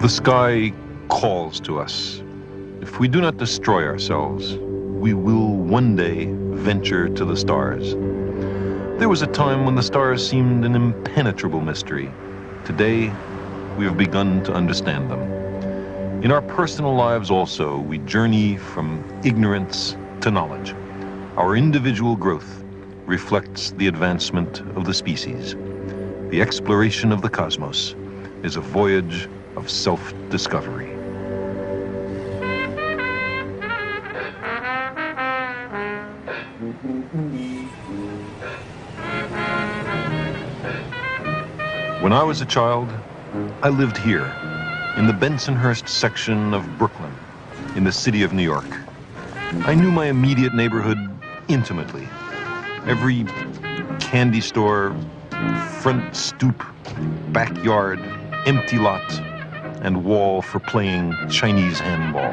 The sky calls to us. If we do not destroy ourselves, we will one day venture to the stars. There was a time when the stars seemed an impenetrable mystery. Today, we have begun to understand them. In our personal lives also, we journey from ignorance to knowledge. Our individual growth reflects the advancement of the species. The exploration of the cosmos is a voyage of self-discovery. When I was a child, I lived here, in the Bensonhurst section of Brooklyn, in the city of New York. I knew my immediate neighborhood intimately. Every candy store, front stoop, backyard, empty lot, and wall for playing Chinese handball.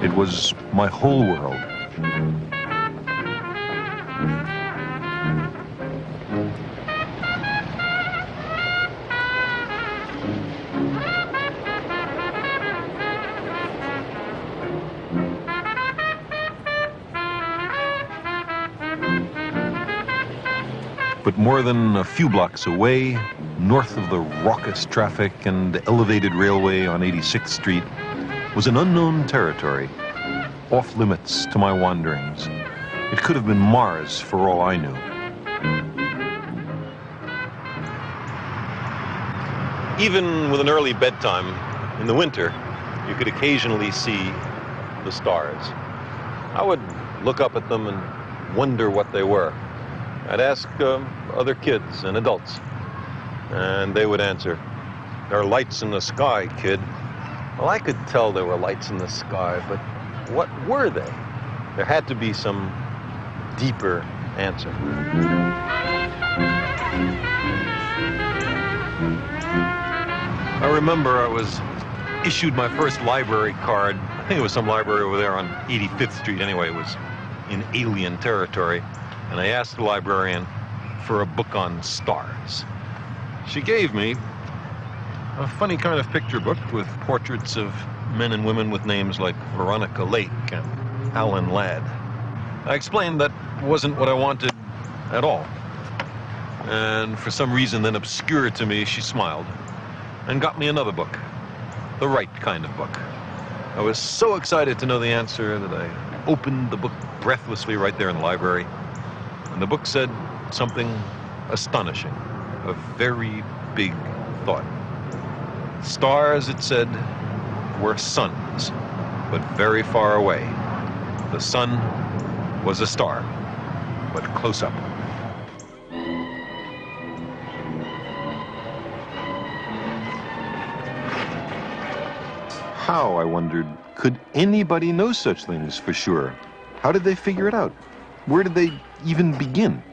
It was my whole world. But more than a few blocks away, north of the raucous traffic and elevated railway on 86th Street, was an unknown territory, off limits to my wanderings. It could have been Mars for all I knew. Even with an early bedtime, in the winter, you could occasionally see the stars. I would look up at them and wonder what they were. I'd ask other kids and adults, and they would answer, "There are lights in the sky, kid." Well, I could tell there were lights in the sky, but what were they? There had to be some deeper answer. I remember I was issued my first library card. I think it was some library over there on 85th Street. Anyway, it was in alien territory. And I asked the librarian for a book on stars. She gave me a funny kind of picture book with portraits of men and women with names like Veronica Lake and Alan Ladd. I explained that wasn't what I wanted at all. And for some reason then obscure to me, she smiled and got me another book, the right kind of book. I was so excited to know the answer that I opened the book breathlessly right there in the library. And the book said something astonishing, a very big thought. Stars, it said, were suns, but very far away. The sun was a star, but close up. How, I wondered, could anybody know such things for sure? How did they figure it out? Where did they even begin?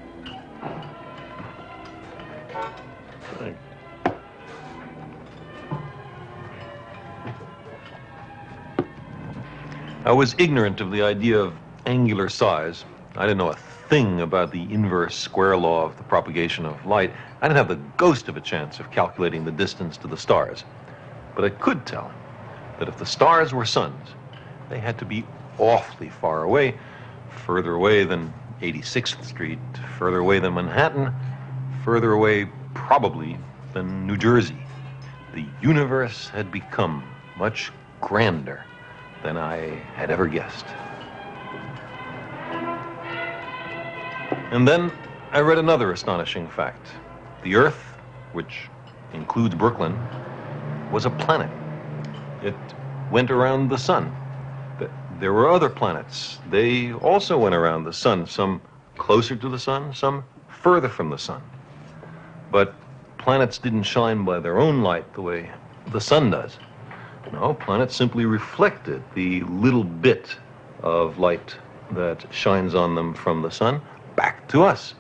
I was ignorant of the idea of angular size. I didn't know a thing about the inverse square law of the propagation of light. I didn't have the ghost of a chance of calculating the distance to the stars. But I could tell that if the stars were suns, they had to be awfully far away, further away than 86th Street, further away than Manhattan, further away probably than New Jersey. The universe had become much grander than I had ever guessed. And then I read another astonishing fact. The Earth, which includes Brooklyn, was a planet. It went around the sun. There were other planets. They also went around the sun, some closer to the sun, some further from the sun. But planets didn't shine by their own light the way the sun does. No, planets simply reflected the little bit of light that shines on them from the sun back to us.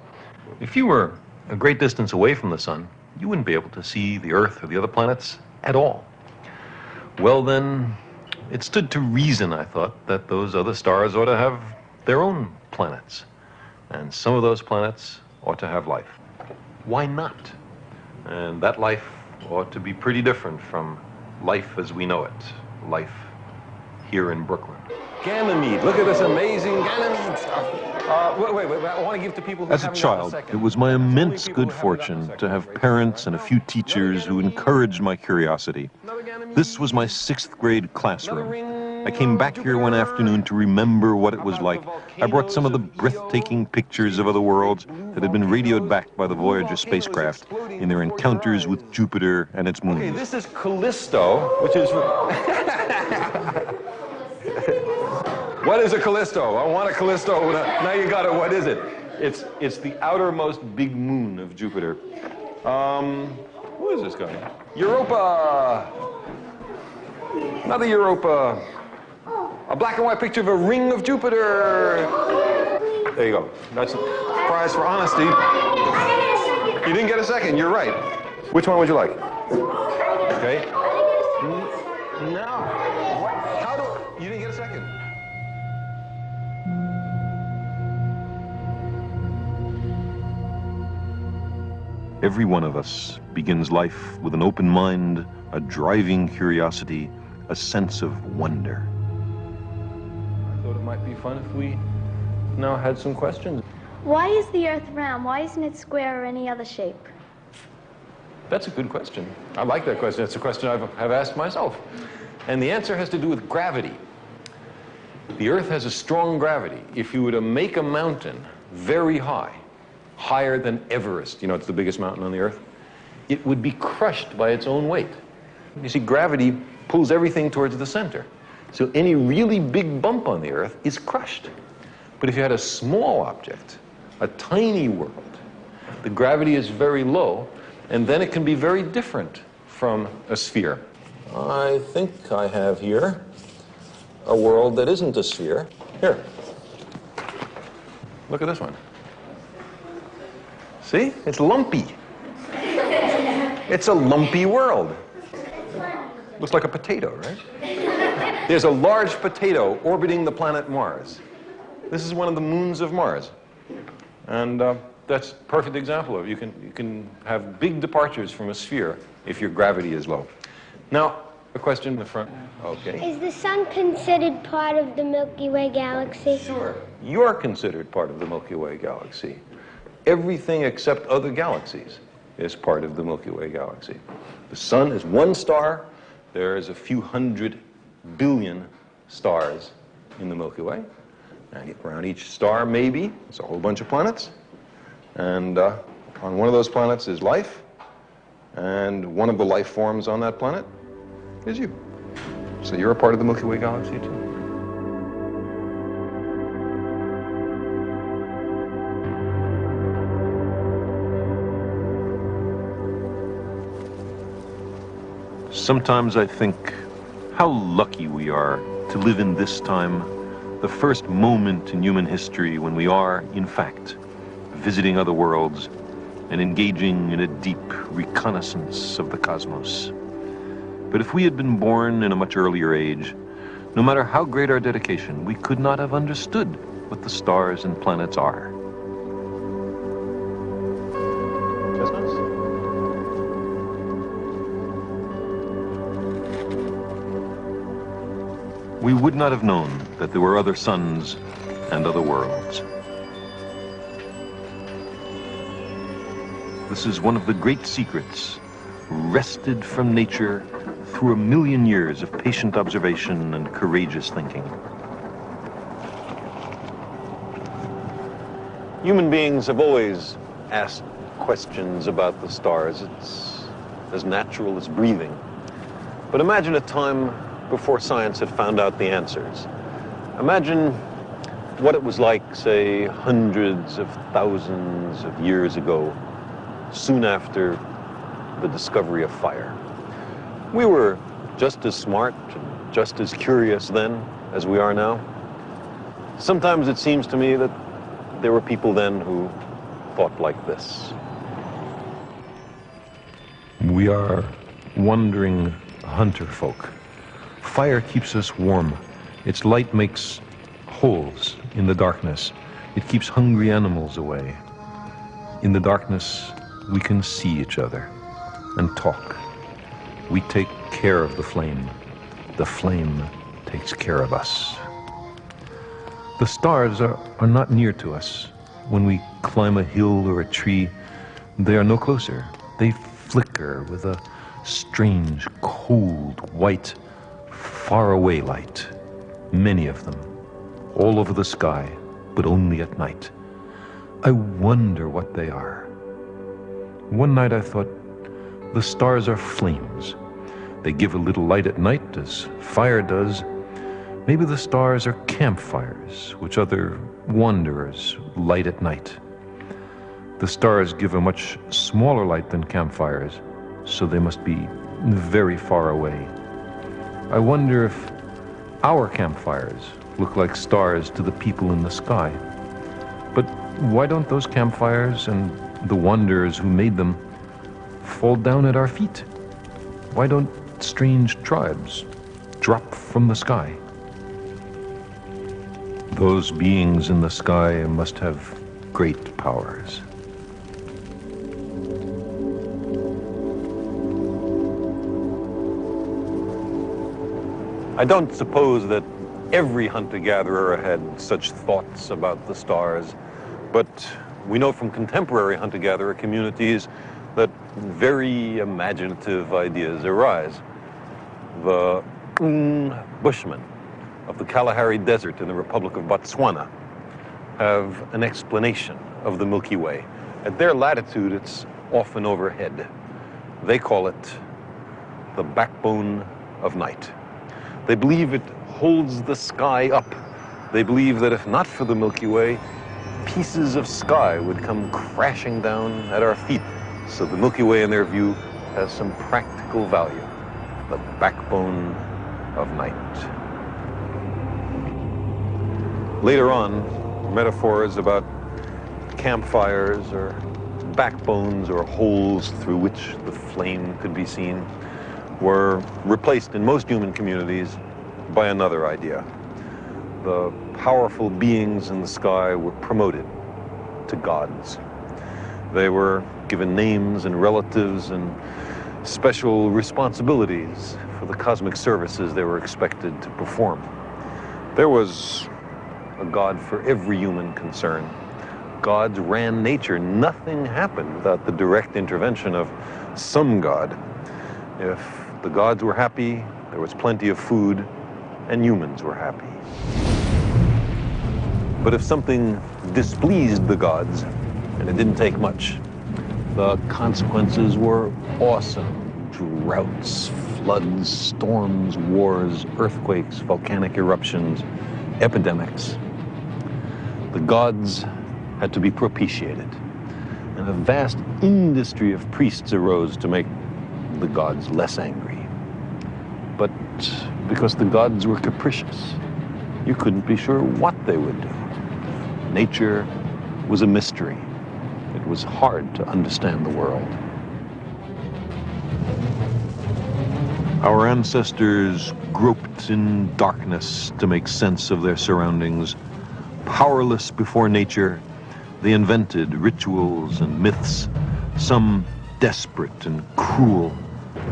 If you were a great distance away from the sun, you wouldn't be able to see the Earth or the other planets at all. Well then, it stood to reason, I thought, that those other stars ought to have their own planets. And some of those planets ought to have life. why not? And that life ought to be pretty different from life as we know it, life here in Brooklyn. Ganymede, look at this amazing Ganymede stuff. Wait, I want to give to people who As a child, it was my immense good fortune to have parents and a few teachers who encouraged my curiosity. This was my 6th grade classroom. I came back here one afternoon to remember what it was like. I brought some of the breathtaking pictures of other worlds that had been radioed back by the Voyager spacecraft in their encounters with Jupiter and its moons. Okay, this is Callisto, which is... What is a Callisto? I want a Callisto. Now you got it. What is it? It's the outermost big moon of Jupiter. Who is this guy? Europa! Another Europa. A black and white picture of a ring of Jupiter. There you go. That's a prize for honesty. You didn't get a second. You're right. Which one would you like? Okay. No. How do... You didn't get a second. Every one of us begins life with an open mind, a driving curiosity, a sense of wonder. I thought it might be fun if we now had some questions. Why is the Earth round? Why isn't it square or any other shape? That's a good question. I like that question. It's a question I've asked myself. And the answer has to do with gravity. The Earth has a strong gravity. If you were to make a mountain very high, higher than Everest, you know, it's the biggest mountain on the Earth, it would be crushed by its own weight. You see, gravity pulls everything towards the center. So any really big bump on the Earth is crushed. But if you had a small object, a tiny world, the gravity is very low, and then it can be very different from a sphere. I think I have here a world that isn't a sphere. Here. Look at this one. See? It's lumpy. It's a lumpy world. Looks like a potato, right? There's a large potato orbiting the planet Mars. This is one of the moons of Mars. And that's a perfect example of you can have big departures from a sphere if your gravity is low. Now, a question in the front. Okay. Is the sun considered part of the Milky Way galaxy? Sure. You're considered part of the Milky Way galaxy. Everything except other galaxies is part of the Milky Way galaxy. The sun is one star. There's a few 100 billion stars in the Milky Way. And around each star, maybe, there's a whole bunch of planets. And on one of those planets is life. And one of the life forms on that planet is you. So you're a part of the Milky Way galaxy, too. Sometimes I think how lucky we are to live in this time, the first moment in human history when we are, in fact, visiting other worlds and engaging in a deep reconnaissance of the cosmos. But if we had been born in a much earlier age, no matter how great our dedication, we could not have understood what the stars and planets are. We would not have known that there were other suns and other worlds. This is one of the great secrets, wrested from nature through 1,000,000 years of patient observation and courageous thinking. Human beings have always asked questions about the stars. It's as natural as breathing. But imagine a time before science had found out the answers. Imagine what it was like, say, hundreds of thousands of years ago, soon after the discovery of fire. We were just as smart and just as curious then as we are now. Sometimes it seems to me that there were people then who thought like this. We are wandering hunter folk. Fire keeps us warm. Its light makes holes in the darkness. It keeps hungry animals away. In the darkness, we can see each other and talk. We take care of the flame. The flame takes care of us. The stars are not near to us. When we climb a hill or a tree, they are no closer. They flicker with a strange, cold, white, faraway light. Many of them, all over the sky, but only at night. I wonder what they are. One night I thought, the stars are flames. They give a little light at night as fire does. Maybe the stars are campfires, which other wanderers light at night. The stars give a much smaller light than campfires, so they must be very far away. I wonder if our campfires look like stars to the people in the sky. But why don't those campfires and the wanderers who made them fall down at our feet? Why don't strange tribes drop from the sky? Those beings in the sky must have great powers. I don't suppose that every hunter-gatherer had such thoughts about the stars, but we know from contemporary hunter-gatherer communities that very imaginative ideas arise. The Bushmen of the Kalahari Desert in the Republic of Botswana have an explanation of the Milky Way. At their latitude, it's often overhead. They call it the backbone of night. They believe it holds the sky up. They believe that if not for the Milky Way, pieces of sky would come crashing down at our feet. So the Milky Way, in their view, has some practical value. The backbone of night. Later on, metaphors about campfires or backbones or holes through which the flame could be seen were replaced in most human communities by another idea. The powerful beings in the sky were promoted to gods. They were given names and relatives and special responsibilities for the cosmic services they were expected to perform. There was a god for every human concern. Gods ran nature. Nothing happened without the direct intervention of some god. If the gods were happy, there was plenty of food, and humans were happy. But if something displeased the gods, and it didn't take much, the consequences were awesome. Droughts, floods, storms, wars, earthquakes, volcanic eruptions, epidemics. The gods had to be propitiated, and a vast industry of priests arose to make the gods less angry. But because the gods were capricious, you couldn't be sure what they would do. Nature was a mystery. It was hard to understand the world. Our ancestors groped in darkness to make sense of their surroundings. Powerless before nature, they invented rituals and myths, some desperate and cruel,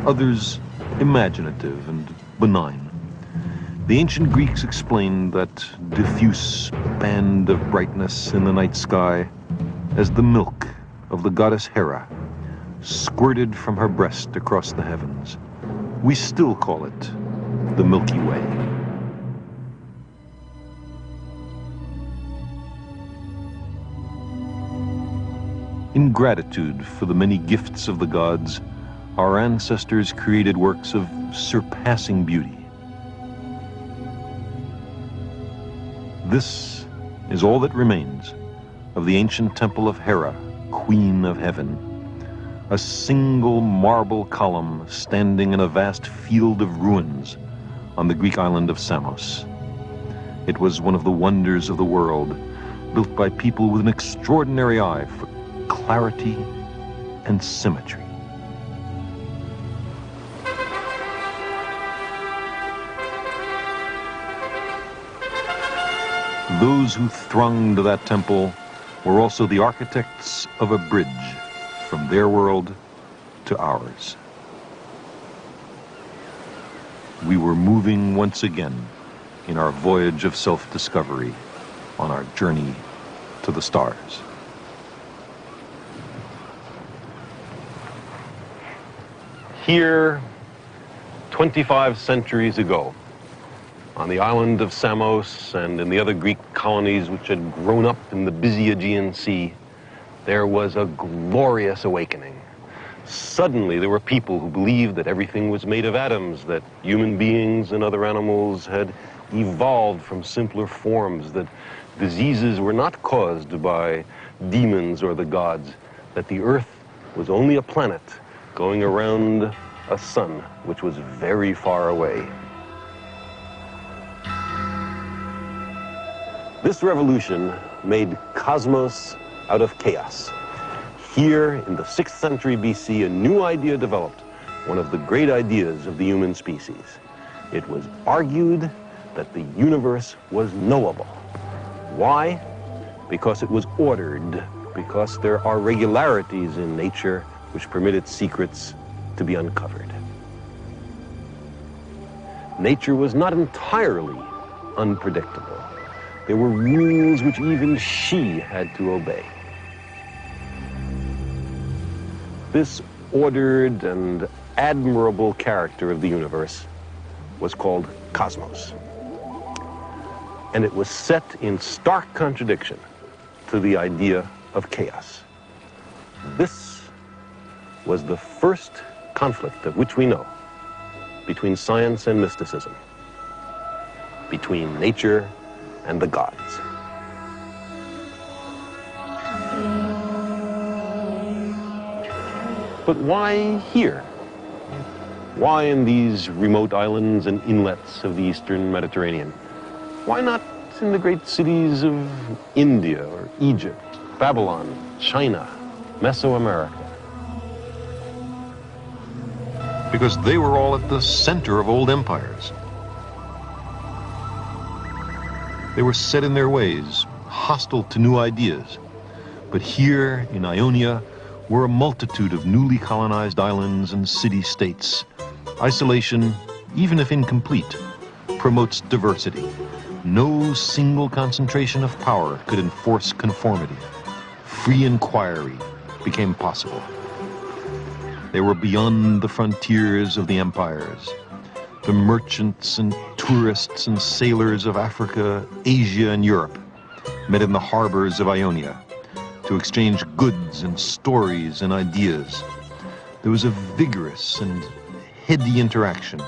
others imaginative and benign. The ancient Greeks explained that diffuse band of brightness in the night sky as the milk of the goddess Hera, squirted from her breast across the heavens. We still call it the Milky Way. In gratitude for the many gifts of the gods, our ancestors created works of surpassing beauty. This is all that remains of the ancient temple of Hera, Queen of Heaven, a single marble column standing in a vast field of ruins on the Greek island of Samos. It was one of the wonders of the world, built by people with an extraordinary eye for clarity and symmetry. Those who thronged that temple were also the architects of a bridge from their world to ours. We were moving once again in our voyage of self-discovery on our journey to the stars. Here, 25 centuries ago, on the island of Samos and in the other Greek colonies which had grown up in the busy Aegean Sea, there was a glorious awakening. Suddenly there were people who believed that everything was made of atoms, that human beings and other animals had evolved from simpler forms, that diseases were not caused by demons or the gods, that the earth was only a planet going around a sun which was very far away. This revolution made cosmos out of chaos. Here in the 6th century BC, a new idea developed, one of the great ideas of the human species. It was argued that the universe was knowable. Why? Because it was ordered, because there are regularities in nature which permit its secrets to be uncovered. Nature was not entirely unpredictable. There were rules which even she had to obey. This ordered and admirable character of the universe was called cosmos. And it was set in stark contradiction to the idea of chaos. This was the first conflict of which we know between science and mysticism, between nature and the gods. But why here? Why in these remote islands and inlets of the Eastern Mediterranean? Why not in the great cities of India or Egypt, Babylon, China, Mesoamerica? Because they were all at the center of old empires. They were set in their ways, hostile to new ideas. But here in Ionia were a multitude of newly colonized islands and city-states. Isolation, even if incomplete, promotes diversity. No single concentration of power could enforce conformity. Free inquiry became possible. They were beyond the frontiers of the empires. The merchants and tourists and sailors of Africa, Asia, and Europe met in the harbors of Ionia to exchange goods and stories and ideas. There was a vigorous and heady interaction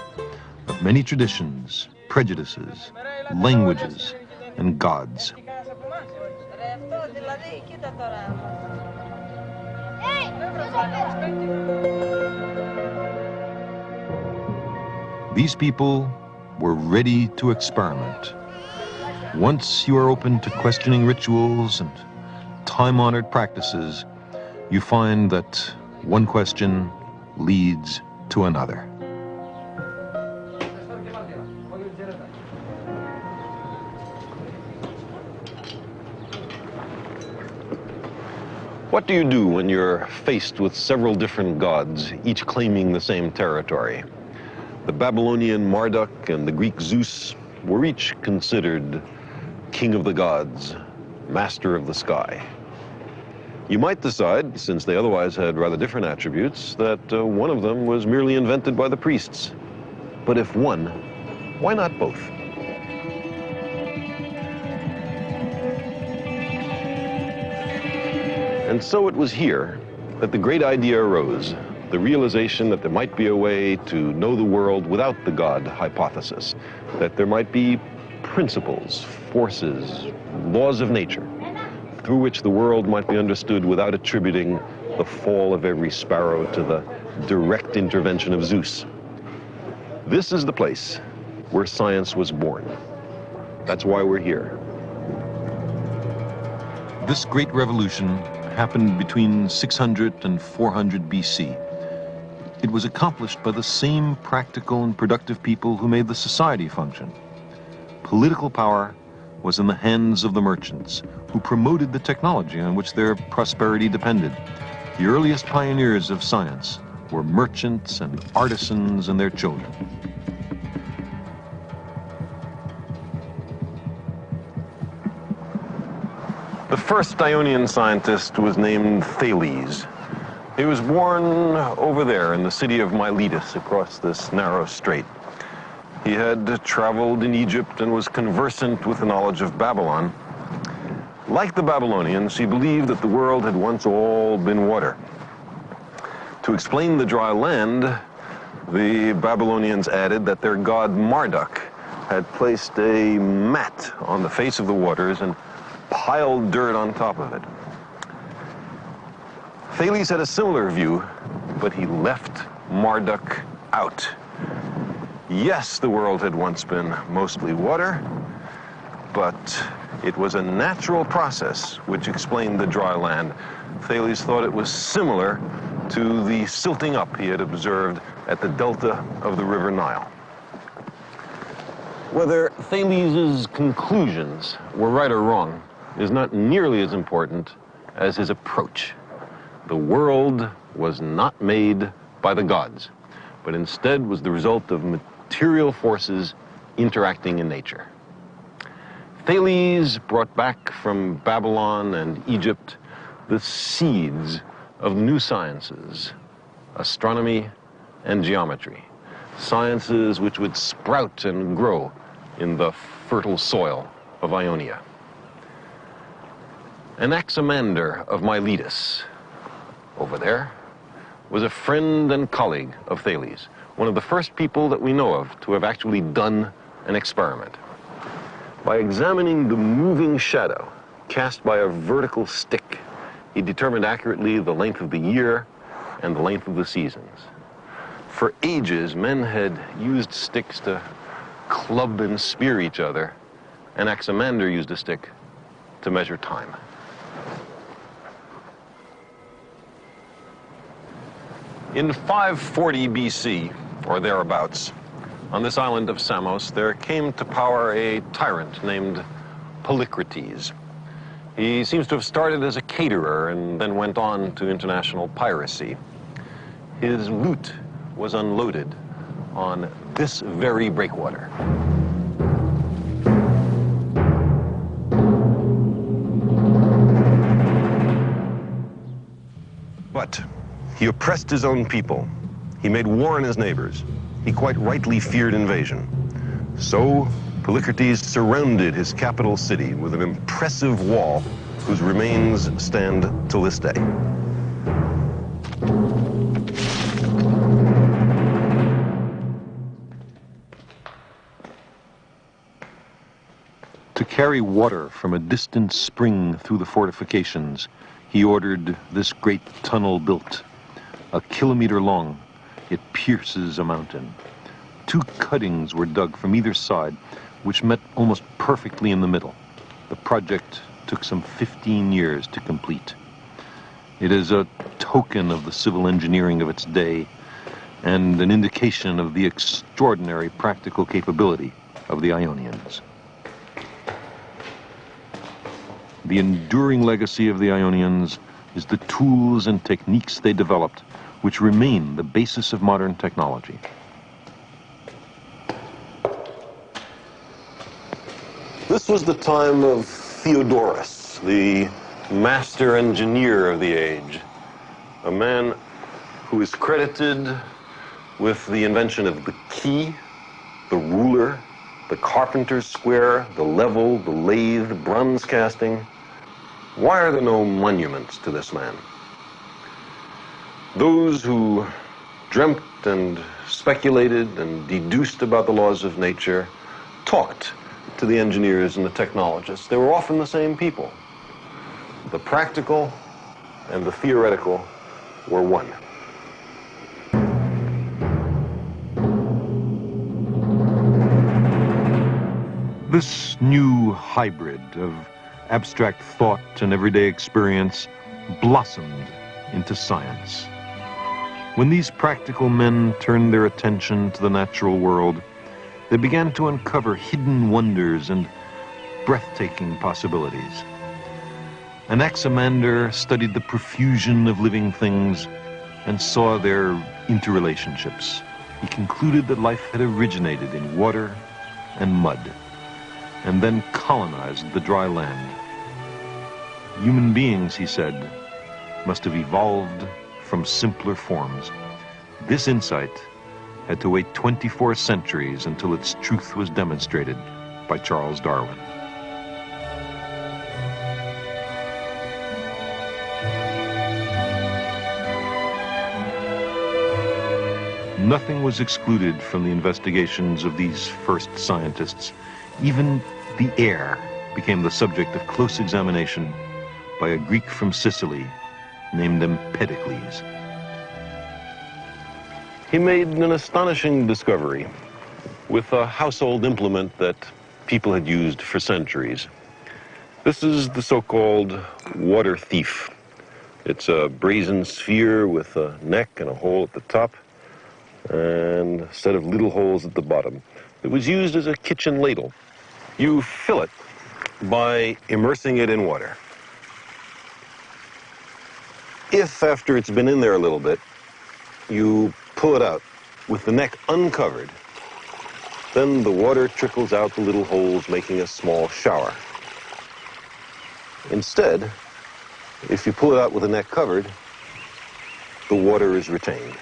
of many traditions, prejudices, languages, and gods. These people were ready to experiment. Once you are open to questioning rituals and time-honored practices, you find that one question leads to another. What do you do when you're faced with several different gods, each claiming the same territory? The Babylonian Marduk and the Greek Zeus were each considered king of the gods, master of the sky. You might decide, since they otherwise had rather different attributes, that one of them was merely invented by the priests. But if one, why not both? And so it was here that the great idea arose, the realization that there might be a way to know the world without the God hypothesis, that there might be principles, forces, laws of nature, through which the world might be understood without attributing the fall of every sparrow to the direct intervention of Zeus. This is the place where science was born. That's why we're here. This great revolution happened between 600 and 400 BC. It was accomplished by the same practical and productive people who made the society function. Political power was in the hands of the merchants, who promoted the technology on which their prosperity depended. The earliest pioneers of science were merchants and artisans and their children. The first Ionian scientist was named Thales. He was born over there in the city of Miletus across this narrow strait. He had traveled in Egypt and was conversant with the knowledge of Babylon. Like the Babylonians, he believed that the world had once all been water. To explain the dry land, the Babylonians added that their god Marduk had placed a mat on the face of the waters and piled dirt on top of it. Thales had a similar view, but he left Marduk out. Yes, the world had once been mostly water, but it was a natural process which explained the dry land. Thales thought it was similar to the silting up he had observed at the delta of the River Nile. Whether Thales' conclusions were right or wrong is not nearly as important as his approach. The world was not made by the gods, but instead was the result of material forces interacting in nature. Thales brought back from Babylon and Egypt the seeds of new sciences, astronomy and geometry, sciences which would sprout and grow in the fertile soil of Ionia. Anaximander of Miletus, over there, was a friend and colleague of Thales, one of the first people that we know of to have actually done an experiment. By examining the moving shadow cast by a vertical stick, he determined accurately the length of the year and the length of the seasons. For ages, men had used sticks to club and spear each other. Anaximander used a stick to measure time. In 540 BC, or thereabouts, on this island of Samos, there came to power a tyrant named Polycrates. He seems to have started as a caterer and then went on to international piracy. His loot was unloaded on this very breakwater. But he oppressed his own people. He made war on his neighbors. He quite rightly feared invasion. So Polycrates surrounded his capital city with an impressive wall whose remains stand till this day. To carry water from a distant spring through the fortifications, he ordered this great tunnel built. A kilometer long, it pierces a mountain. 2 cuttings were dug from either side, which met almost perfectly in the middle. The project took some 15 years to complete. It is a token of the civil engineering of its day and an indication of the extraordinary practical capability of the Ionians. The enduring legacy of the Ionians is the tools and techniques they developed, which remain the basis of modern technology. This was the time of Theodorus, the master engineer of the age, a man who is credited with the invention of the key, the ruler, the carpenter's square, the level, the lathe, bronze casting. Why are there no monuments to this man? Those who dreamt and speculated and deduced about the laws of nature talked to the engineers and the technologists. They were often the same people. The practical and the theoretical were one. This new hybrid of abstract thought and everyday experience blossomed into science. When these practical men turned their attention to the natural world, they began to uncover hidden wonders and breathtaking possibilities. Anaximander studied the profusion of living things and saw their interrelationships. He concluded that life had originated in water and mud, and then colonized the dry land. Human beings, he said, must have evolved from simpler forms. This insight had to wait 24 centuries until its truth was demonstrated by Charles Darwin. Nothing was excluded from the investigations of these first scientists. Even the air became the subject of close examination by a Greek from Sicily named Empedocles. He made an astonishing discovery with a household implement that people had used for centuries. This is the so-called water thief. It's a brazen sphere with a neck and a hole at the top, and a set of little holes at the bottom. It was used as a kitchen ladle. You fill it by immersing it in water. If, after it's been in there a little bit, you pull it out with the neck uncovered, then the water trickles out the little holes, making a small shower. Instead, if you pull it out with the neck covered, the water is retained.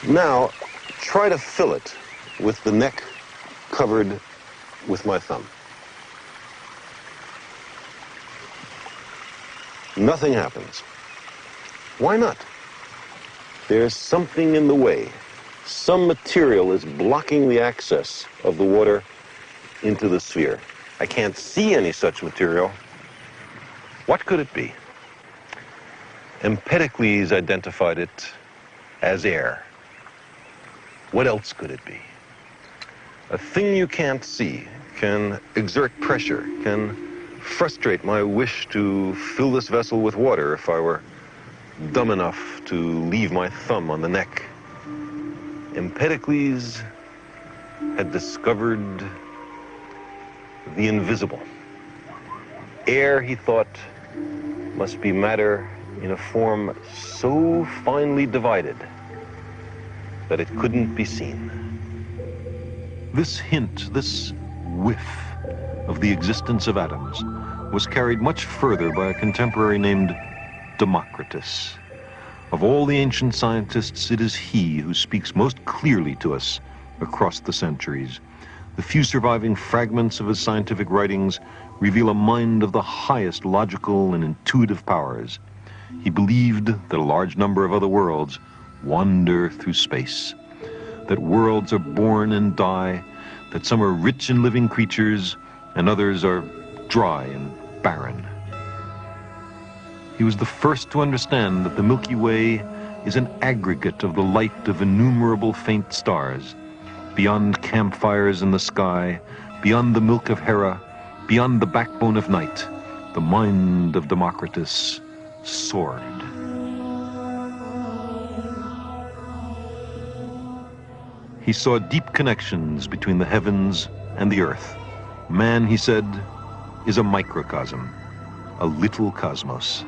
Now, try to fill it with the neck covered with my thumb. Nothing happens. Why not? There's something in the way. Some material is blocking the access of the water into the sphere. I can't see any such material. What could it be? Empedocles identified it as air. What else could it be? A thing you can't see can exert pressure, can frustrate my wish to fill this vessel with water if I were dumb enough to leave my thumb on the neck. Empedocles had discovered the invisible. Air, he thought, must be matter in a form so finely divided that it couldn't be seen. This hint, this whiff of the existence of atoms was carried much further by a contemporary named Democritus. Of all the ancient scientists, it is he who speaks most clearly to us across the centuries. The few surviving fragments of his scientific writings reveal a mind of the highest logical and intuitive powers. He believed that a large number of other worlds wander through space, that worlds are born and die, that some are rich in living creatures and others are dry and barren. He was the first to understand that the Milky Way is an aggregate of the light of innumerable faint stars. Beyond campfires in the sky, beyond the milk of Hera, beyond the backbone of night, the mind of Democritus soared. He saw deep connections between the heavens and the earth. Man, he said, is a microcosm, a little cosmos.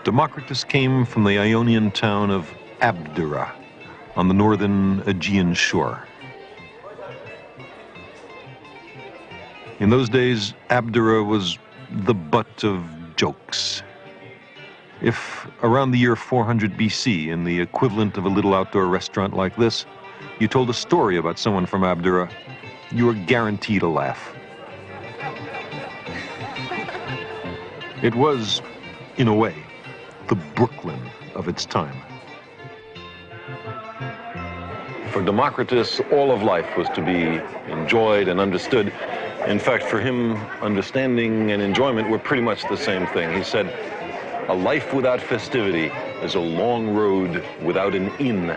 Democritus came from the Ionian town of Abdera on the northern Aegean shore. In those days, Abdera was the butt of jokes. If around the year 400 BC, in the equivalent of a little outdoor restaurant like this, you told a story about someone from Abdera, you were guaranteed a laugh. It was, in a way, the Brooklyn of its time. For Democritus, all of life was to be enjoyed and understood. In fact, for him, understanding and enjoyment were pretty much the same thing. He said, "A life without festivity is a long road without an inn."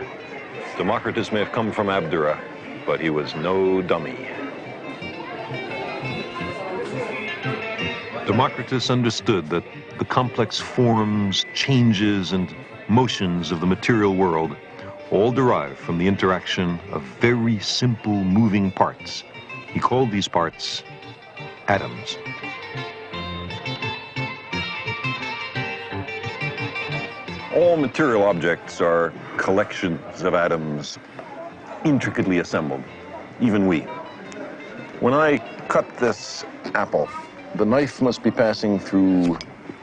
Democritus may have come from Abdera, but he was no dummy. Democritus understood that the complex forms, changes, and motions of the material world all derive from the interaction of very simple moving parts. He called these parts atoms. All material objects are collections of atoms intricately assembled, even we. When I cut this apple, the knife must be passing through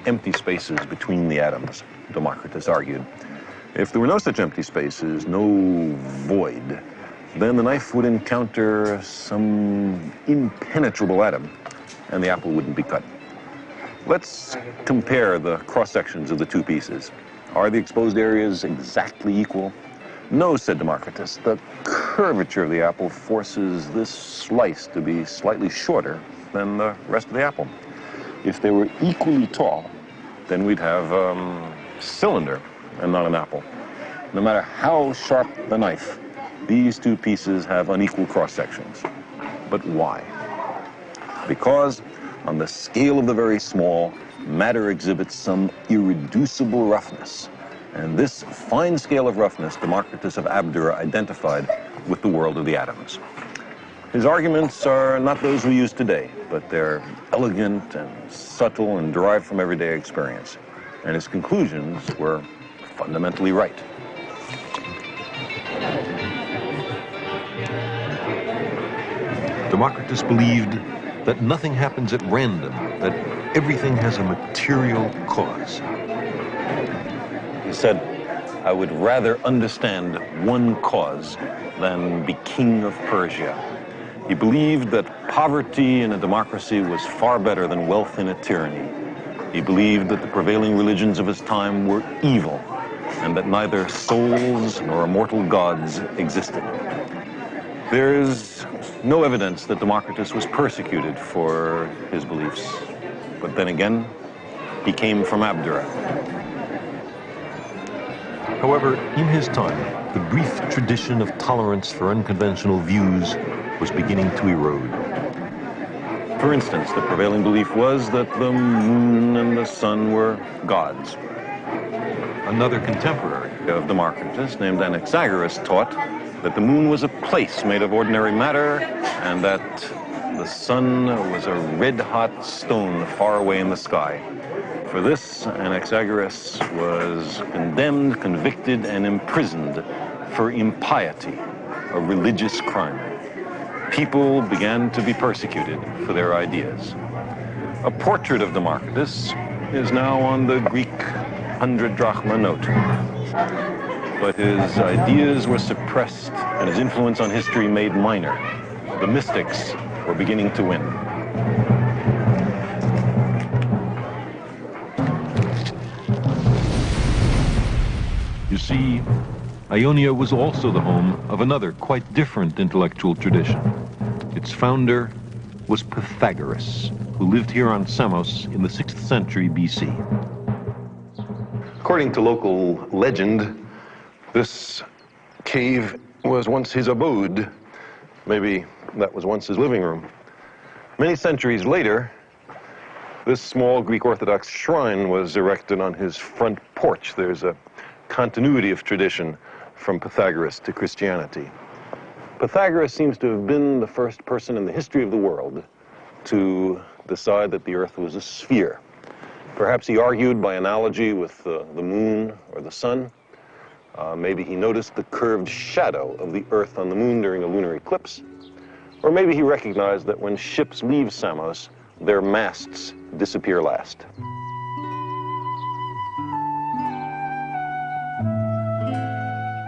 empty spaces between the atoms, Democritus argued. If there were no such empty spaces, no void, then the knife would encounter some impenetrable atom, and the apple wouldn't be cut. Let's compare the cross-sections of the two pieces. Are the exposed areas exactly equal? No, said Democritus. The curvature of the apple forces this slice to be slightly shorter than the rest of the apple. If they were equally tall, then we'd have a cylinder and not an apple. No matter how sharp the knife, these two pieces have unequal cross-sections. But why? Because on the scale of the very small, matter exhibits some irreducible roughness. And this fine scale of roughness Democritus of Abdera identified with the world of the atoms. His arguments are not those we use today, but they're elegant and subtle and derived from everyday experience. And his conclusions were fundamentally right. Democritus believed that nothing happens at random, that everything has a material cause. He said, "I would rather understand one cause than be king of Persia." He believed that poverty in a democracy was far better than wealth in a tyranny. He believed that the prevailing religions of his time were evil, and that neither souls nor immortal gods existed. There is no evidence that Democritus was persecuted for his beliefs, but then again, he came from Abdera. However, in his time, the brief tradition of tolerance for unconventional views was beginning to erode. For instance, the prevailing belief was that the moon and the sun were gods. Another contemporary Of Democritus, named Anaxagoras, taught that the moon was a place made of ordinary matter and that the sun was a red-hot stone far away in the sky. For this, Anaxagoras was condemned, convicted, and imprisoned for impiety, a religious crime. People began to be persecuted for their ideas. A portrait of Democritus is now on the Greek 100 drachma note. But his ideas were suppressed and his influence on history made minor. The mystics were beginning to win. You see, Ionia was also the home of another quite different intellectual tradition. Its founder was Pythagoras, who lived here on Samos in the 6th century BC. According to local legend, this cave was once his abode. Maybe that was once his living room. Many centuries later, this small Greek Orthodox shrine was erected on his front porch. There's a continuity of tradition from Pythagoras to Christianity. Pythagoras seems to have been the first person in the history of the world to decide that the earth was a sphere. Perhaps he argued by analogy with the moon or the sun. Maybe he noticed the curved shadow of the earth on the moon during a lunar eclipse. Or maybe he recognized that when ships leave Samos, their masts disappear last.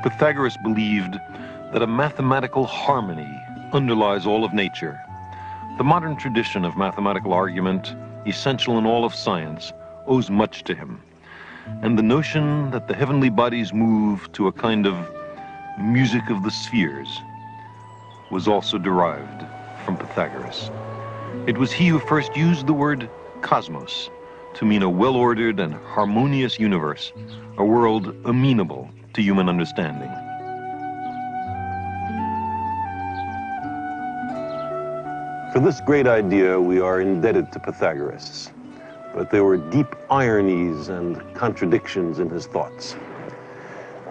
Pythagoras believed that a mathematical harmony underlies all of nature. The modern tradition of mathematical argument, essential in all of science, owes much to him. And the notion that the heavenly bodies move to a kind of music of the spheres, was also derived from Pythagoras. It was he who first used the word cosmos to mean a well-ordered and harmonious universe, a world amenable to human understanding. For this great idea, we are indebted to Pythagoras, but there were deep ironies and contradictions in his thoughts.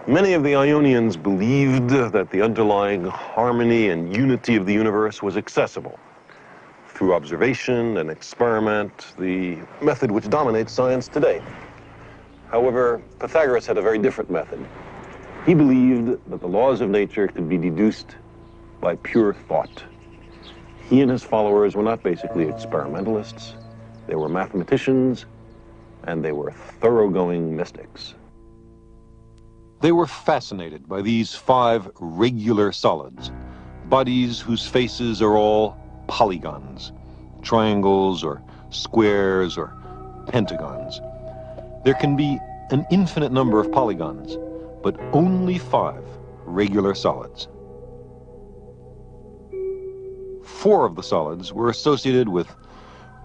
Many of the Ionians believed that the underlying harmony and unity of the universe was accessible through observation and experiment, the method which dominates science today. However, Pythagoras had a very different method. He believed that the laws of nature could be deduced by pure thought. He and his followers were not basically experimentalists. They were mathematicians, and they were thoroughgoing mystics. They were fascinated by these 5 regular solids, bodies whose faces are all polygons, triangles or squares or pentagons. There can be an infinite number of polygons, but only 5 regular solids. 4 of the solids were associated with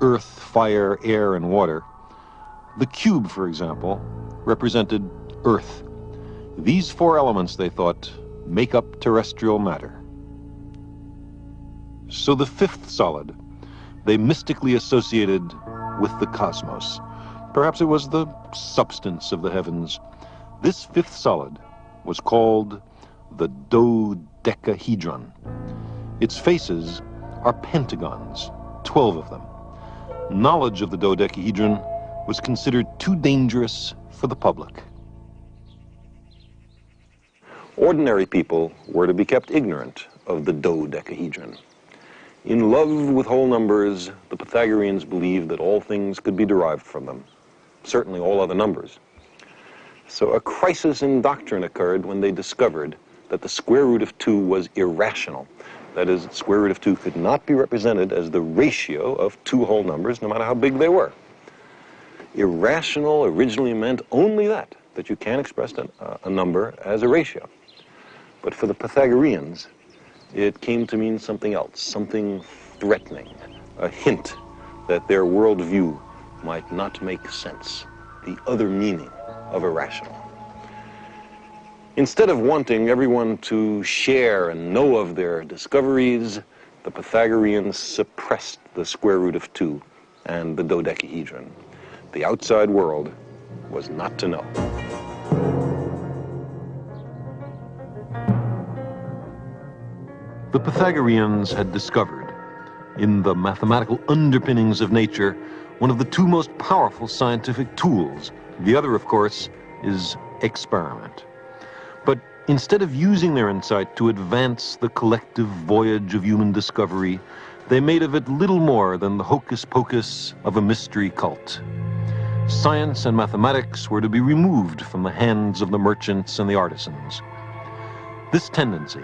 earth, fire, air, and water. The cube, for example, represented earth. These 4 elements, they thought, make up terrestrial matter. So the 5th solid, they mystically associated with the cosmos. Perhaps it was the substance of the heavens. This 5th solid was called the dodecahedron. Its faces are pentagons, 12 of them. Knowledge of the dodecahedron was considered too dangerous for the public. Ordinary people were to be kept ignorant of the dodecahedron. In love with whole numbers, the Pythagoreans believed that all things could be derived from them, certainly all other numbers. So a crisis in doctrine occurred when they discovered that the square root of 2 was irrational. That is, the square root of 2 could not be represented as the ratio of 2 whole numbers, no matter how big they were. Irrational originally meant only that you can't express a number as a ratio. But for the Pythagoreans, it came to mean something else, something threatening, a hint that their worldview might not make sense, the other meaning of irrational. Instead of wanting everyone to share and know of their discoveries, the Pythagoreans suppressed the square root of 2 and the dodecahedron. The outside world was not to know. The Pythagoreans had discovered, in the mathematical underpinnings of nature, one of the 2 most powerful scientific tools. The other, of course, is experiment. But instead of using their insight to advance the collective voyage of human discovery, they made of it little more than the hocus pocus of a mystery cult. Science and mathematics were to be removed from the hands of the merchants and the artisans. This tendency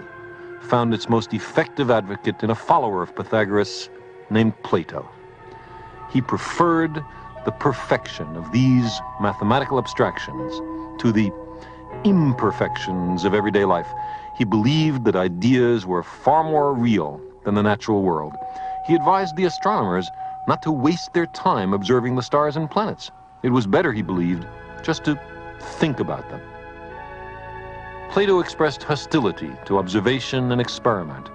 found its most effective advocate in a follower of Pythagoras named Plato. He preferred the perfection of these mathematical abstractions to the imperfections of everyday life. He believed that ideas were far more real than the natural world. He advised the astronomers not to waste their time observing the stars and planets. It was better, he believed, just to think about them. Plato expressed hostility to observation and experiment.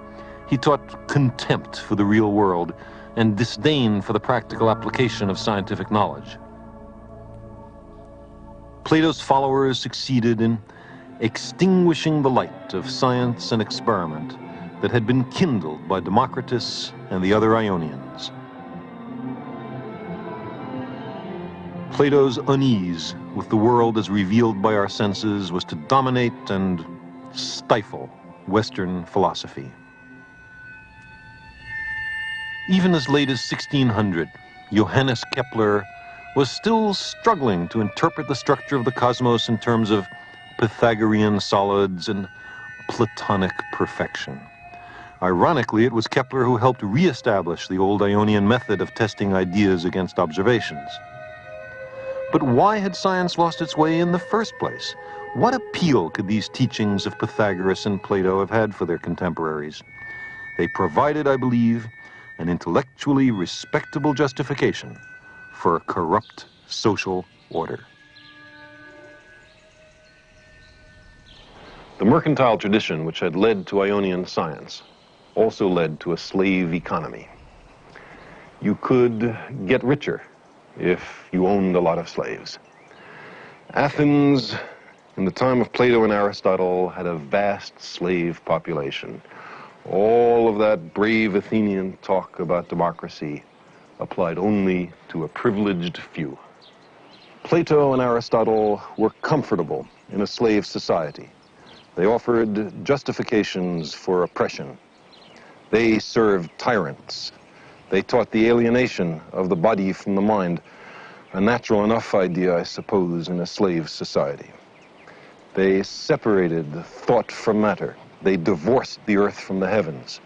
He taught contempt for the real world and disdain for the practical application of scientific knowledge. Plato's followers succeeded in extinguishing the light of science and experiment that had been kindled by Democritus and the other Ionians. Plato's unease with the world as revealed by our senses was to dominate and stifle Western philosophy. Even as late as 1600, Johannes Kepler was still struggling to interpret the structure of the cosmos in terms of Pythagorean solids and Platonic perfection. Ironically, it was Kepler who helped re-establish the old Ionian method of testing ideas against observations. But why had science lost its way in the first place? What appeal could these teachings of Pythagoras and Plato have had for their contemporaries? They provided, I believe, an intellectually respectable justification for a corrupt social order. The mercantile tradition, which had led to Ionian science, also led to a slave economy. You could get richer if you owned a lot of slaves. Athens, in the time of Plato and Aristotle, had a vast slave population. All of that brave Athenian talk about democracy applied only to a privileged few. Plato and Aristotle were comfortable in a slave society. They offered justifications for oppression. They served tyrants. They taught the alienation of the body from the mind, a natural enough idea, I suppose, in a slave society. They separated thought from matter. They divorced the earth from the heavens,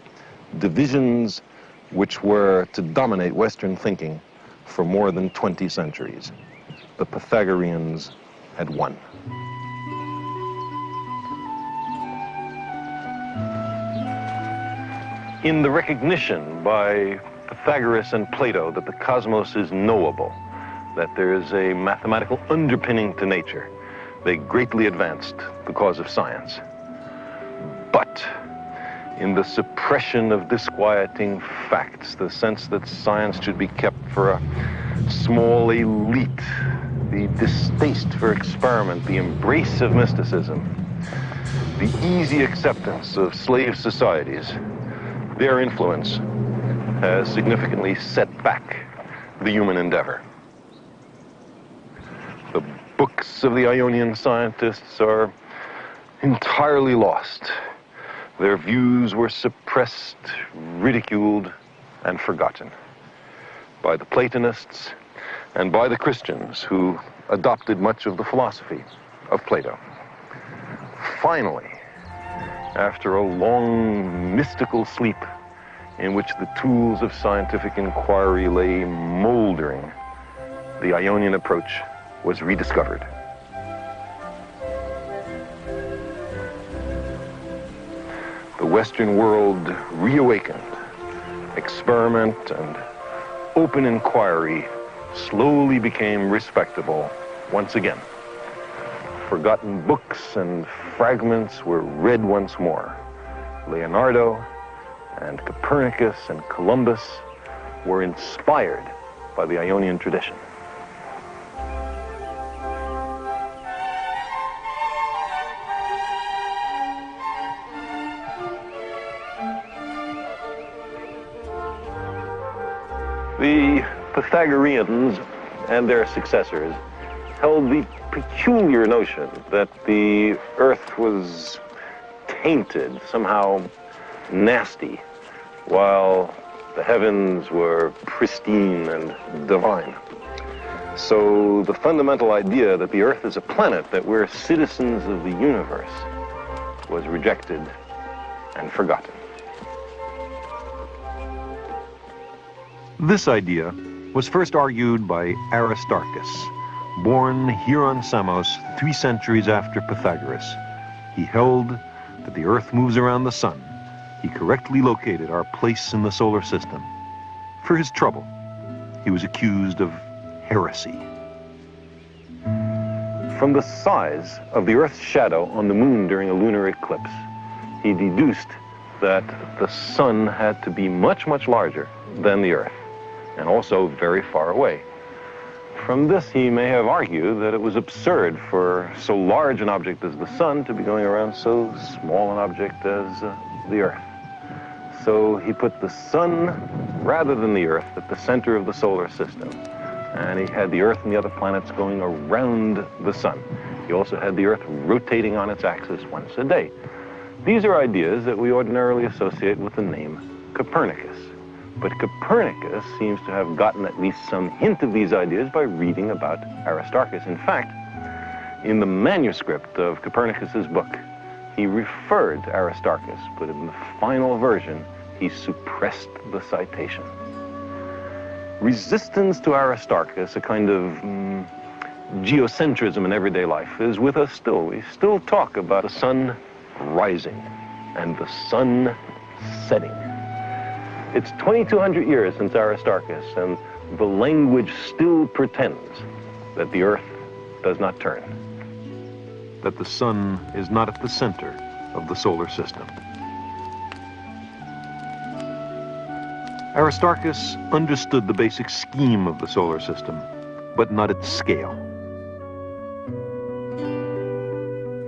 divisions which were to dominate Western thinking for more than 20 centuries. The Pythagoreans had won. In the recognition by Pythagoras and Plato that the cosmos is knowable, that there is a mathematical underpinning to nature, they greatly advanced the cause of science. But in the suppression of disquieting facts, the sense that science should be kept for a small elite, the distaste for experiment, the embrace of mysticism, the easy acceptance of slave societies, their influence has significantly set back the human endeavor. The books of the Ionian scientists are entirely lost. Their views were suppressed, ridiculed, and forgotten by the Platonists and by the Christians who adopted much of the philosophy of Plato. Finally, after a long mystical sleep in which the tools of scientific inquiry lay moldering, the Ionian approach was rediscovered. The Western world reawakened. Experiment and open inquiry slowly became respectable once again. Forgotten books and fragments were read once more. Leonardo and Copernicus and Columbus were inspired by the Ionian tradition. The Pythagoreans and their successors held the peculiar notion that the earth was tainted, somehow nasty, while the heavens were pristine and divine. So the fundamental idea that the earth is a planet, that we're citizens of the universe, was rejected and forgotten. This idea was first argued by Aristarchus, born here on Samos 3 centuries after Pythagoras. He held that the earth moves around the sun. He correctly located our place in the solar system. For his trouble, he was accused of heresy. From the size of the Earth's shadow on the moon during a lunar eclipse, he deduced that the sun had to be much, much larger than the Earth, and also very far away. From this, he may have argued that it was absurd for so large an object as the sun to be going around so small an object as the Earth. So he put the sun, rather than the Earth, at the center of the solar system. And he had the Earth and the other planets going around the sun. He also had the Earth rotating on its axis once a day. These are ideas that we ordinarily associate with the name Copernicus. But Copernicus seems to have gotten at least some hint of these ideas by reading about Aristarchus. In fact, in the manuscript of Copernicus's book, he referred to Aristarchus, but in the final version, he suppressed the citation. Resistance to Aristarchus, a kind of geocentrism in everyday life is with us still. We still talk about the sun rising and the sun setting. It's 2,200 years since Aristarchus, and the language still pretends that the Earth does not turn, that the sun is not at the center of the solar system. Aristarchus understood the basic scheme of the solar system, but not its scale.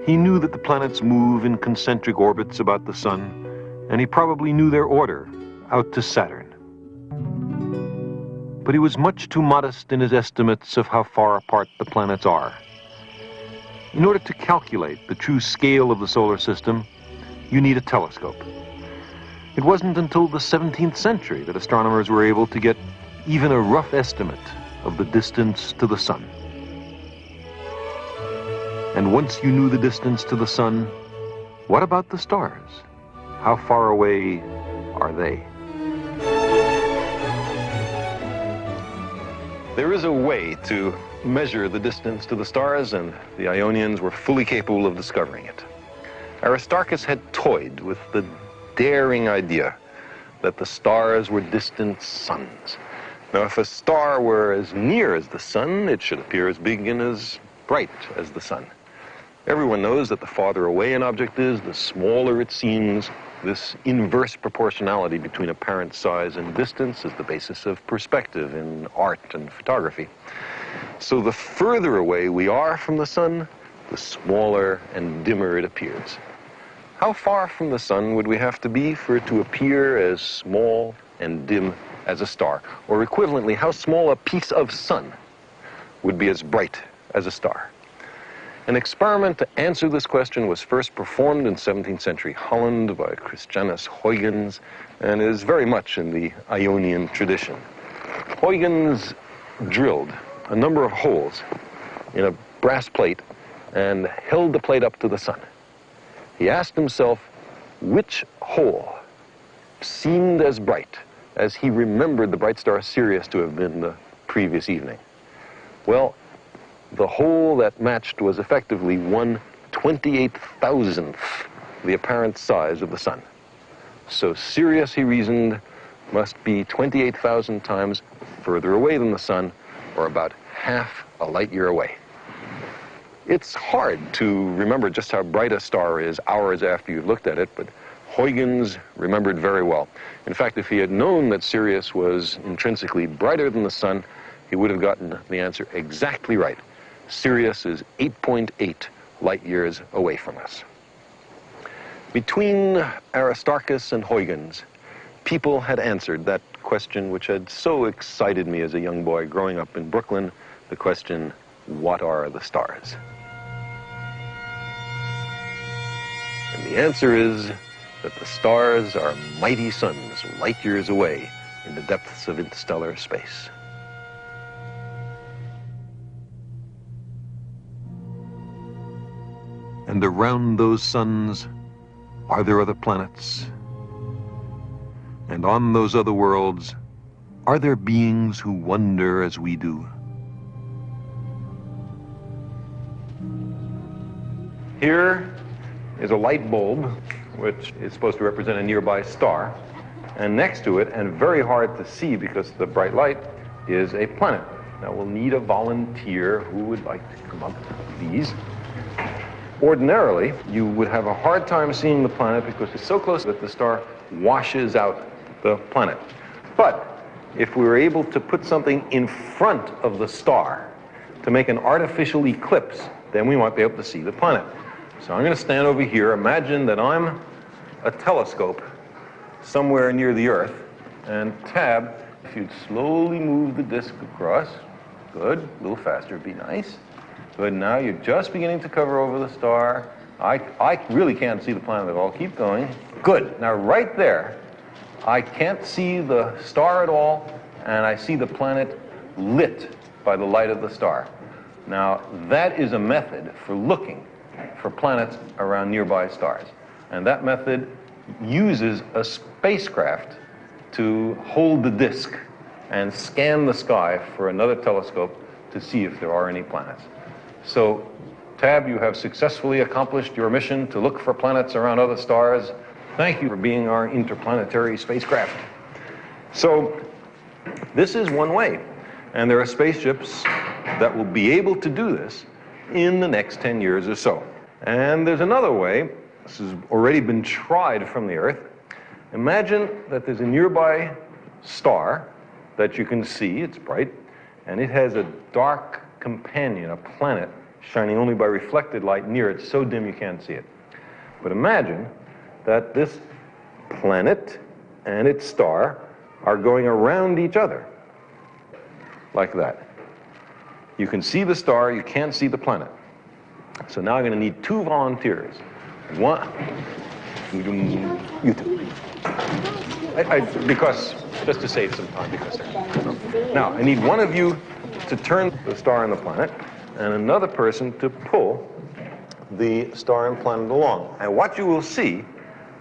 He knew that the planets move in concentric orbits about the sun, and he probably knew their order out to Saturn. But he was much too modest in his estimates of how far apart the planets are. In order to calculate the true scale of the solar system, you need a telescope. It wasn't until the 17th century that astronomers were able to get even a rough estimate of the distance to the sun. And once you knew the distance to the sun, what about the stars? How far away are they? There is a way to measure the distance to the stars, and the Ionians were fully capable of discovering it. Aristarchus had toyed with the daring idea that the stars were distant suns. Now, if a star were as near as the sun, it should appear as big and as bright as the sun. Everyone knows that the farther away an object is, the smaller it seems. This inverse proportionality between apparent size and distance is the basis of perspective in art and photography. So the further away we are from the sun, the smaller and dimmer it appears. How far from the sun would we have to be for it to appear as small and dim as a star? Or equivalently, how small a piece of sun would be as bright as a star? An experiment to answer this question was first performed in 17th century Holland by Christianus Huygens, and is very much in the Ionian tradition. Huygens drilled a number of holes in a brass plate and held the plate up to the sun. He asked himself which hole seemed as bright as he remembered the bright star Sirius to have been the previous evening. Well, the hole that matched was effectively 1/28,000th the apparent size of the sun. So Sirius, he reasoned, must be 28,000 times further away than the sun, or about half a light year away. It's hard to remember just how bright a star is hours after you've looked at it, but Huygens remembered very well. In fact, if he had known that Sirius was intrinsically brighter than the sun, he would have gotten the answer exactly right. Sirius is 8.8 light years away from us. Between Aristarchus and Huygens, people had answered that question which had so excited me as a young boy growing up in Brooklyn, the question, what are the stars? And the answer is that the stars are mighty suns light years away in the depths of interstellar space. And around those suns, are there other planets? And on those other worlds, are there beings who wonder as we do? Here is a light bulb, which is supposed to represent a nearby star. And next to it, and very hard to see because of the bright light, is a planet. Now we'll need a volunteer who would like to come up to these. Ordinarily, you would have a hard time seeing the planet because it's so close that the star washes out the planet. But if we were able to put something in front of the star to make an artificial eclipse, then we might be able to see the planet. So I'm going to stand over here. Imagine that I'm a telescope somewhere near the Earth. And Tab, if you'd slowly move the disk across. Good. A little faster would be nice. Good. Now you're just beginning to cover over the star. I really can't see the planet at all. Keep going. Good. Now right there, I can't see the star at all, and I see the planet lit by the light of the star. Now that is a method for looking for planets around nearby stars. And that method uses a spacecraft to hold the disk and scan the sky for another telescope to see if there are any planets. So, Tab, you have successfully accomplished your mission to look for planets around other stars. Thank you for being our interplanetary spacecraft. So, this is one way, and there are spaceships that will be able to do this in the next 10 years or so. And there's another way. This has already been tried from the Earth. Imagine that there's a nearby star that you can see, it's bright, and it has a dark companion, a planet, shining only by reflected light near it, so dim you can't see it. But imagine that this planet and its star are going around each other, like that. You can see the star, you can't see the planet. So now I'm going to need 2 volunteers. One, you two. Because, just to save some time, because now I need one of you to turn the star and the planet, and another person to pull the star and planet along. And what you will see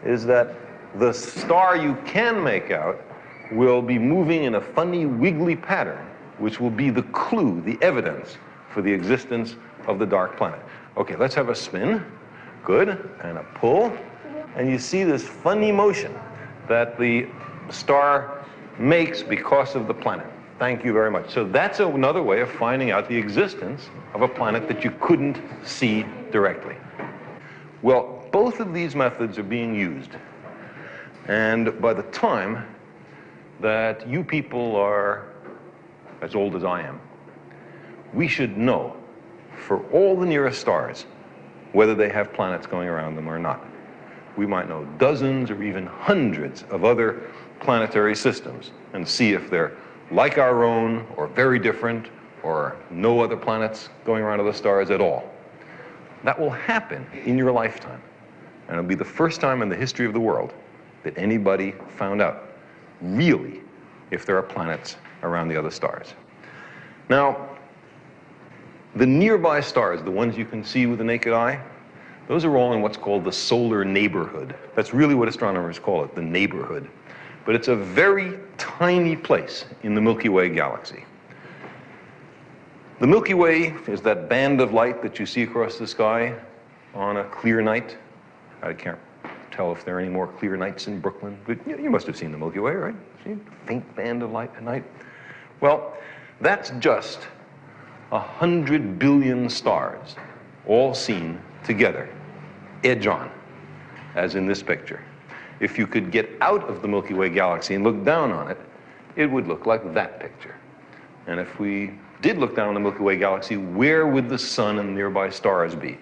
is that the star you can make out will be moving in a funny, wiggly pattern, which will be the clue, the evidence for the existence of the dark planet. Okay, let's have a spin. Good. And a pull. And you see this funny motion that the star makes because of the planet. Thank you very much. So that's another way of finding out the existence of a planet that you couldn't see directly. Well, both of these methods are being used. And by the time that you people are as old as I am, we should know for all the nearest stars whether they have planets going around them or not. We might know dozens or even hundreds of other planetary systems and see if they're like our own or very different or no other planets going around other stars at all. That will happen in your lifetime. And it'll be the first time in the history of the world that anybody found out really if there are planets around the other stars. Now, the nearby stars, the ones you can see with the naked eye, those are all in what's called the solar neighborhood. That's really what astronomers call it, the neighborhood. But it's a very tiny place in the Milky Way galaxy. The Milky Way is that band of light that you see across the sky on a clear night. I can't tell if there are any more clear nights in Brooklyn, but you must have seen the Milky Way, right? See a faint band of light at night? Well, that's just 100 billion stars, all seen together, edge on, as in this picture. If you could get out of the Milky Way galaxy and look down on it, it would look like that picture. And if we did look down on the Milky Way galaxy, where would the sun and nearby stars be?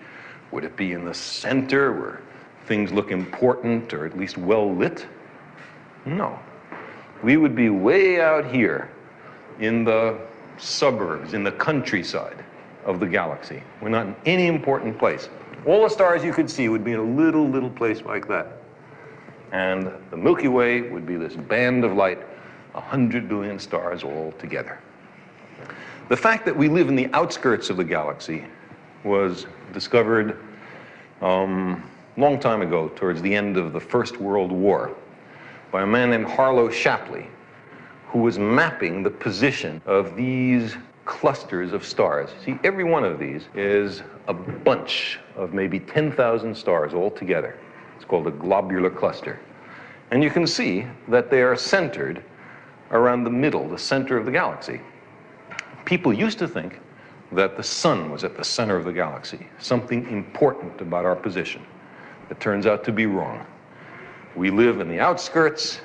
Would it be in the center where things look important or at least well lit? No. We would be way out here in the suburbs, in the countryside of the galaxy. We're not in any important place. All the stars you could see would be in a little place like that. And the Milky Way would be this band of light, 100 billion stars all together. The fact that we live in the outskirts of the galaxy was discovered long time ago, towards the end of the First World War, by a man named Harlow Shapley, who was mapping the position of these clusters of stars. See, every one of these is a bunch of maybe 10,000 stars all together. It's called a globular cluster. And you can see that they are centered around the middle, the center of the galaxy. People used to think that the sun was at the center of the galaxy, something important about our position. It turns out to be wrong. We live in the outskirts.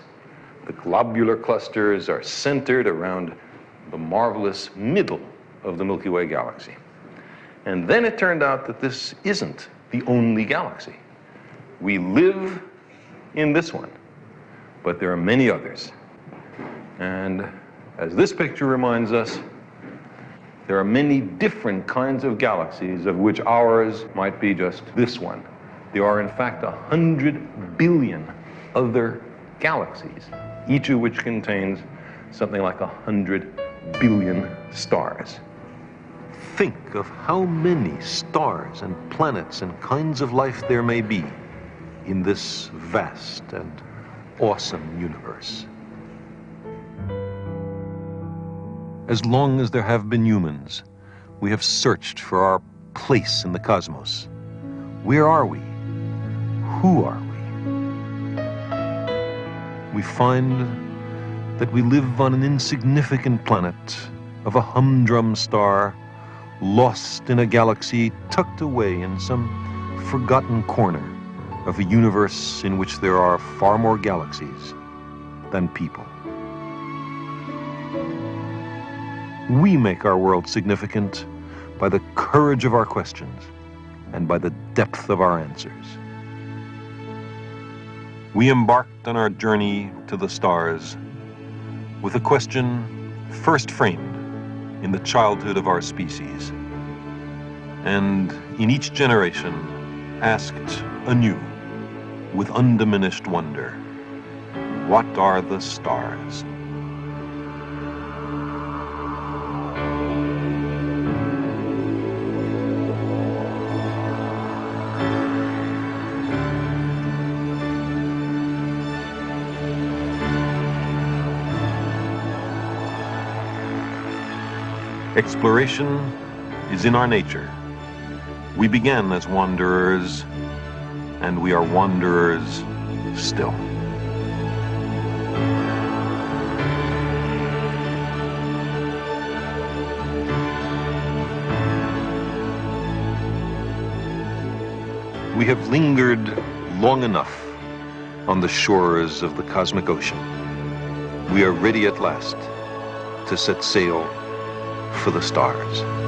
The globular clusters are centered around the marvelous middle of the Milky Way galaxy. And then it turned out that this isn't the only galaxy. We live in this one, but there are many others. And as this picture reminds us, there are many different kinds of galaxies, of which ours might be just this one. There are, in fact, 100 billion other galaxies, each of which contains something like 100 billion stars. Think of how many stars and planets and kinds of life there may be in this vast and awesome universe. As long as there have been humans, we have searched for our place in the cosmos. Where are we? Who are we? We find that we live on an insignificant planet of a humdrum star, lost in a galaxy tucked away in some forgotten corner of a universe in which there are far more galaxies than people. We make our world significant by the courage of our questions and by the depth of our answers. We embarked on our journey to the stars with a question first framed in the childhood of our species, and in each generation asked anew with undiminished wonder, what are the stars? Exploration is in our nature. We began as wanderers, and we are wanderers still. We have lingered long enough on the shores of the cosmic ocean. We are ready at last to set sail for the stars.